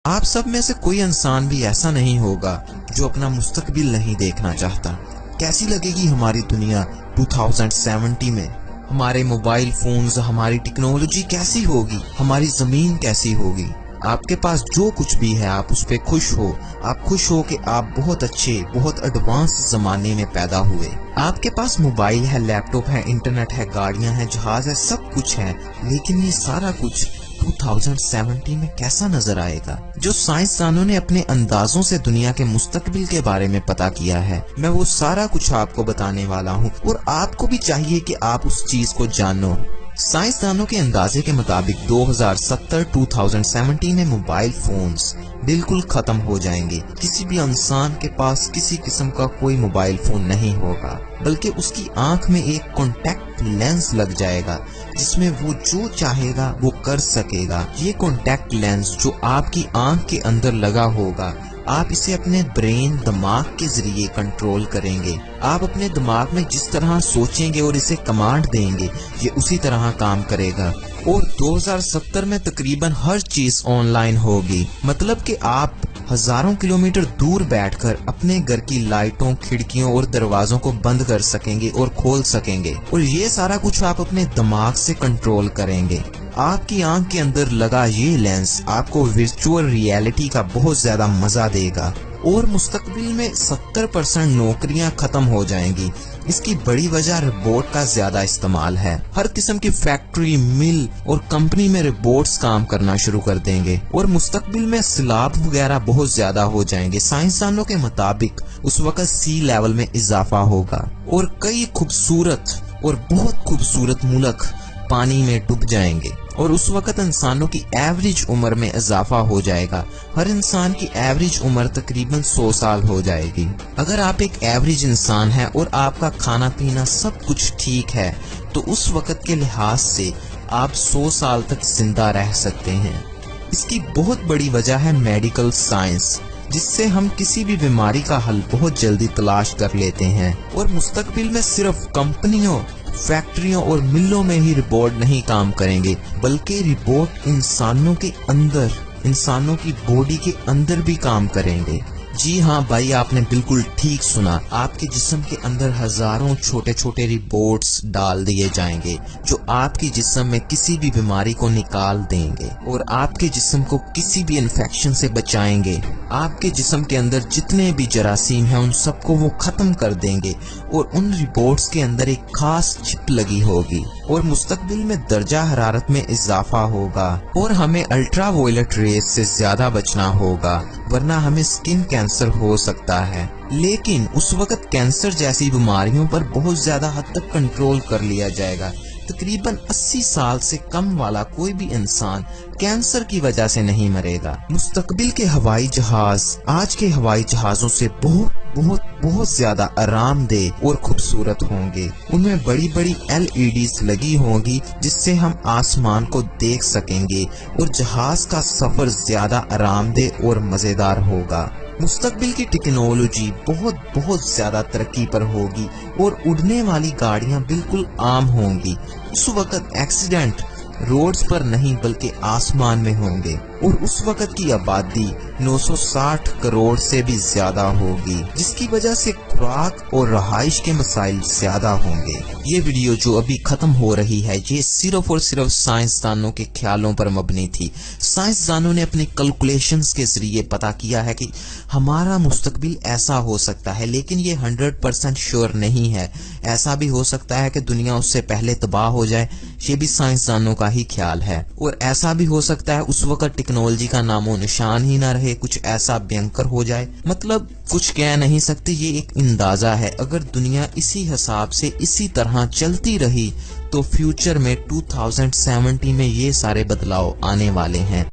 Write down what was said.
آپ سب میں سے کوئی انسان بھی ایسا نہیں ہوگا جو اپنا مستقبل نہیں دیکھنا چاہتا۔ کیسی لگے گی ہماری دنیا 2070 میں؟ ہمارے موبائل فونز، ہماری ٹیکنالوجی کیسی ہوگی؟ ہماری زمین کیسی ہوگی؟ آپ کے پاس جو کچھ بھی ہے آپ اس پہ خوش ہو۔ آپ خوش ہو کہ آپ بہت اچھے، بہت ایڈوانس زمانے میں پیدا ہوئے۔ آپ کے پاس موبائل ہے، لیپ ٹاپ ہے، انٹرنیٹ ہے، گاڑیاں ہیں، جہاز ہے، سب کچھ ہے، لیکن یہ سارا کچھ 2070 میں کیسا نظر آئے گا؟ جو سائنسدانوں نے اپنے اندازوں سے دنیا کے مستقبل کے بارے میں پتا کیا ہے، میں وہ سارا کچھ آپ کو بتانے والا ہوں، اور آپ کو بھی چاہیے کہ آپ اس چیز کو جانو۔ سائنسدانوں کے اندازے کے مطابق 2070 میں موبائل فونز بالکل ختم ہو جائیں گے۔ کسی بھی انسان کے پاس کسی قسم کا کوئی موبائل فون نہیں ہوگا، بلکہ اس کی آنکھ میں ایک کانٹیکٹ لینس لگ جائے گا جس میں وہ جو چاہے گا وہ کر سکے گا۔ یہ کانٹیکٹ لینس جو آپ کی آنکھ کے اندر لگا ہوگا، آپ اسے اپنے برین، دماغ کے ذریعے کنٹرول کریں گے۔ آپ اپنے دماغ میں جس طرح سوچیں گے اور اسے کمانڈ دیں گے، یہ اسی طرح کام کرے گا۔ اور 2070 میں تقریباً ہر چیز آن لائن ہوگی، مطلب کہ آپ ہزاروں کلومیٹر دور بیٹھ کر اپنے گھر کی لائٹوں، کھڑکیوں اور دروازوں کو بند کر سکیں گے اور کھول سکیں گے، اور یہ سارا کچھ آپ اپنے دماغ سے کنٹرول کریں گے۔ آپ کی آنکھ کے اندر لگا یہ لینس آپ کو ورچوئل ریئلٹی کا بہت زیادہ مزہ دے گا، اور مستقبل میں 70% نوکریاں ختم ہو جائیں گی۔ اس کی بڑی وجہ روبوٹ کا زیادہ استعمال ہے۔ ہر قسم کی فیکٹری، مل اور کمپنی میں روبوٹس کام کرنا شروع کر دیں گے، اور مستقبل میں سیلاب وغیرہ بہت زیادہ ہو جائیں گے۔ سائنسدانوں کے مطابق اس وقت سی لیول میں اضافہ ہوگا، اور کئی خوبصورت اور بہت خوبصورت ملک پانی میں ڈوب جائیں گے، اور اس وقت انسانوں کی ایوریج عمر میں اضافہ ہو جائے گا۔ ہر انسان کی ایوریج عمر تقریباً 100 سال ہو جائے گی۔ اگر آپ ایک ایوریج انسان ہیں اور آپ کا کھانا پینا سب کچھ ٹھیک ہے، تو اس وقت کے لحاظ سے آپ 100 سال تک زندہ رہ سکتے ہیں۔ اس کی بہت بڑی وجہ ہے میڈیکل سائنس، جس سے ہم کسی بھی بیماری کا حل بہت جلدی تلاش کر لیتے ہیں، اور مستقبل میں صرف کمپنیوں، فیکٹریوں اور ملوں میں ہی روبوٹ نہیں کام کریں گے، بلکہ روبوٹ انسانوں کے اندر، انسانوں کی باڈی کے اندر بھی کام کریں گے۔ جی ہاں بھائی، آپ نے بالکل ٹھیک سنا، آپ کے جسم کے اندر ہزاروں چھوٹے چھوٹے روبوٹس ڈال دیے جائیں گے جو آپ کے جسم میں کسی بھی بیماری کو نکال دیں گے، اور آپ کے جسم کو کسی بھی انفیکشن سے بچائیں گے۔ آپ کے جسم کے اندر جتنے بھی جراثیم ہیں ان سب کو وہ ختم کر دیں گے، اور ان روبوٹس کے اندر ایک خاص چپ لگی ہوگی، اور مستقبل میں درجہ حرارت میں اضافہ ہوگا، اور ہمیں الٹرا وائلٹ ریز سے زیادہ بچنا ہوگا، ورنہ ہمیں سکن کینسر ہو سکتا ہے۔ لیکن اس وقت کینسر جیسی بیماریوں پر بہت زیادہ حد تک کنٹرول کر لیا جائے گا۔ تقریباً 80 سال سے کم والا کوئی بھی انسان کینسر کی وجہ سے نہیں مرے گا۔ مستقبل کے ہوائی جہاز آج کے ہوائی جہازوں سے بہت بہت بہت زیادہ آرام دہ اور خوبصورت ہوں گے۔ ان میں بڑی بڑی LEDs لگی ہوں گی جس سے ہم آسمان کو دیکھ سکیں گے، اور جہاز کا سفر زیادہ آرام دہ اور مزیدار ہوگا۔ مستقبل کی ٹیکنالوجی بہت بہت زیادہ ترقی پر ہوگی، اور اڑنے والی گاڑیاں بالکل عام ہوں گی۔ اس وقت ایکسیڈنٹ روڈز پر نہیں بلکہ آسمان میں ہوں گے، اور اس وقت کی آبادی 960 کروڑ سے بھی زیادہ ہوگی، جس کی وجہ سے خوراک اور رہائش کے مسائل زیادہ ہوں گے۔ یہ ویڈیو جو ابھی ختم ہو رہی ہے، یہ صرف اور صرف سائنسدانوں کے خیالوں پر مبنی تھی۔ سائنسدانوں نے اپنے کیلکولیشنز کے ذریعے پتا کیا ہے کہ ہمارا مستقبل ایسا ہو سکتا ہے، لیکن یہ 100% شیور نہیں ہے۔ ایسا بھی ہو سکتا ہے کہ دنیا اس سے پہلے تباہ ہو جائے، یہ بھی سائنسدانوں کا ہی خیال ہے، اور ایسا بھی ہو سکتا ہے اس وقت ٹیکنالوجی کا نام و نشان ہی نہ رہے، کچھ ایسا بھینکر ہو جائے۔ مطلب کچھ کہہ نہیں سکتے، یہ ایک اندازہ ہے۔ اگر دنیا اسی حساب سے اسی طرح چلتی رہی تو فیوچر میں 2070 میں یہ سارے بدلاؤ آنے والے ہیں۔